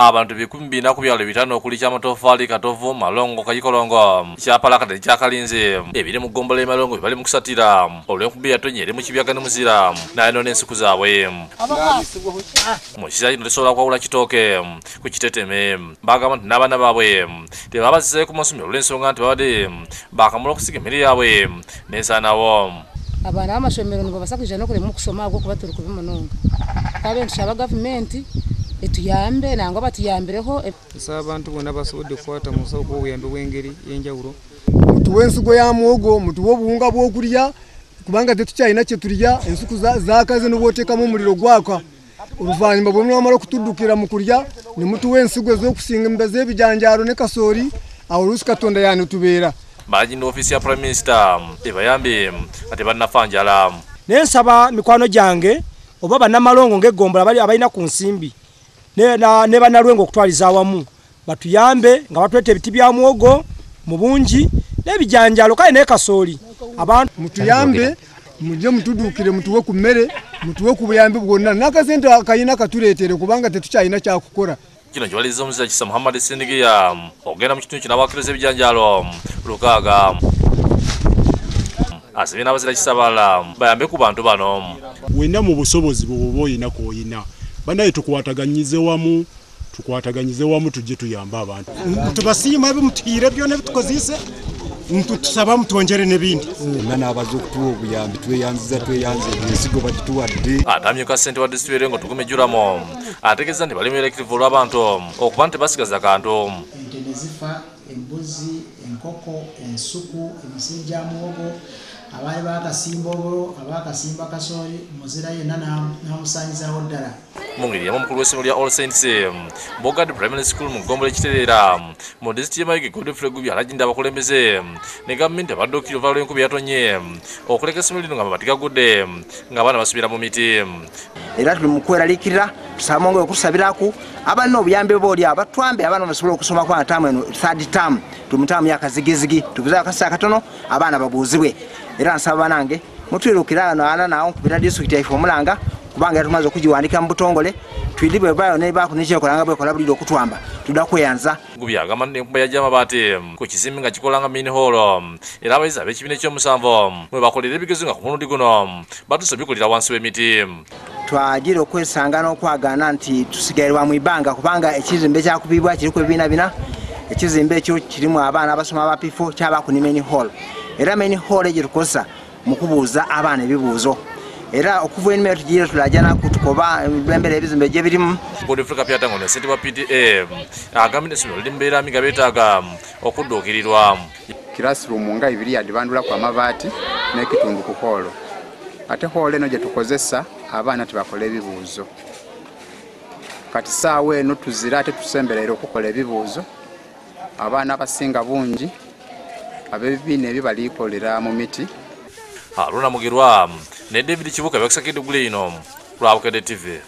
abantu bikumbina ku byalo bitano okuli Kyamatofali, Katovu, Malongo, Kayikolongo, Kyapalaka ne Kyakalinze ebiri mu ggombolola Malongo bali mu kusatira olw'enkuba yatonyere mu kibyaga ne muzira naye n'ensiku zaabwe mu kiseera kino tesobola kwawula kitooke ku kiteteme bagamba nti n'abaana baabwe tebabazise ku masomero olw'ensonga nti babadde bakamula okusiga emmere yaabwe n'ensaanawo. Abaana b'amasomero nibabasakiriza n'okulema okusoma agwo kuba tuli kubimunonga kabe ntusaba gavumenti etuyambe nangwa batuyambireho abantu bonna basobodde okukwata mu nsawo obuyambi bw'engeri y'enjawulo. Mutuwe ensigo ya muwogo, mutuwe obuwunga bw'okulya kubanga tetukyalina kye tulya, ensuku zaakaze n'obwoteekamu omuliro gwaka. Oluvannyuma bwe mwamala okutuddukira mu kulya ne mutuwa ensigo ez'okusinga embaza ebijanjaalo ne kasooli, awo oluusi Katonda yaanitubeera. Balagina ofiisi ya Prime Minister ebayambe ate bannafa njala. Naye nsaba mikwano gyange oba bannamalongo ng'eggombolola bali abalina ku nsimbi ne bannalwengo okutwaliza awamu batuyambe nga batweta ebiti bya muwogo mu bungi n'ebijanjaalo kale ne kasooli. Abantu mutuyambe mujje mutuduukire mutuwe ku mmere mutuwe ku buyambi bwonna n'akasente akayina katuleetere kubanga tetukyalina kyakukola. Kino kiwaliza omuzira Kisa Muhammad Sendigiya ogenda mu kitundu kino abakkiriza ebijanjaalo 600 asibye n'abazira Kisa balala bayambe ku bantu bano. Wenna mu busobozi bwoba oyina k'oyina banaye tukwataganyize wamu tujje tuyambe abantu. Tubasiima bimutiire byonna bitukozise tusaba mutwongere n'ebindi. N'abaza okutuwa obuyambi tweyanze ensigo batituwadde. Atamyuka ssente wa disitulikiti ngo tukume jjulamo ategeeza nti bali mu erekitivu olw'abantu okuba nti tebasigaza kantu. Ente ne zifa, embuzi, enkoko, ensuku, emisiri gya muwogo, abaali bakasimba oburo, abakasimba kasooli, muzira yenna n'amusaanyizaawo ddala. Mu ngeri yamu omukulu w'essomero lya All Saints Bogard Primary School mu ggombolola Ekitereera mu disitulikiti y'e Mayuge Godfrey Gubya alagidde abakulembeze ne gavumenti abadde okkiriza oluvannyuma lw'enkuba yatonye okuleka essomero lino nga amabati gagudde ng'abaana basubira mu miti. Era tuli mu kweraliikirira tusaba mwongere okutusabiraku abalina obuyambi boolya batwambe abaana basobole okusoma kwa ntaamu eno third term tuli mu ntaamu yakazigizigi tubuzeewo akaseera katono abaana babuuzibwe. Era nsaba banange mutwirukira abaana nawo nkubira disitulikiti yaife Omulanga kubanga yatumaze okugiwandika mu butongole twidibwe bayo ne bakunikyekolanga bwekola bulira okutwamba tudda kweyanza. Gubya agamba nti enkuba yajja amabaati ku kizimbe nga kikola nga mini hall era abayizi ab'ekibiina ekyomusanvu mwe bakolera ebigezo nga ku mulundi guno batuse bikolera wansi w'emiti. Twagira okwesanga n'okwagaana nti tusigairwa mu ibanga kubanga ekizimbe kyakubibwa kiri ku ebibiina bina. Ekizimbe ekyo kirimu abaana abasoma aba P4 kyaba ku main hall era main hall egyo tukozesa mu kubuuza abaana ebibuuzo. Era okuva enimero tugiye tulajana kutukoba bembere ebizimbe gye birimu. Godfrey Kapyata ngono ssente wa PTA agambye essomero limbeera amiga beetaaga okudduukirirwa. Classroom nga ibiri yadibandula kwa amabaati n'ekitundu ku holo. Ate holo eno gye tukozesa abaana tebakola ebibuuzo. Kati saawa eno tuzira ate tusemberera okukola ebibuuzo. Abaana abasinga bungi ab'ebibiina ebyo balikolera mu miti. Haruna Mugirwa ne David Kibuka byakisakidde gule ino ku Bukedde TV.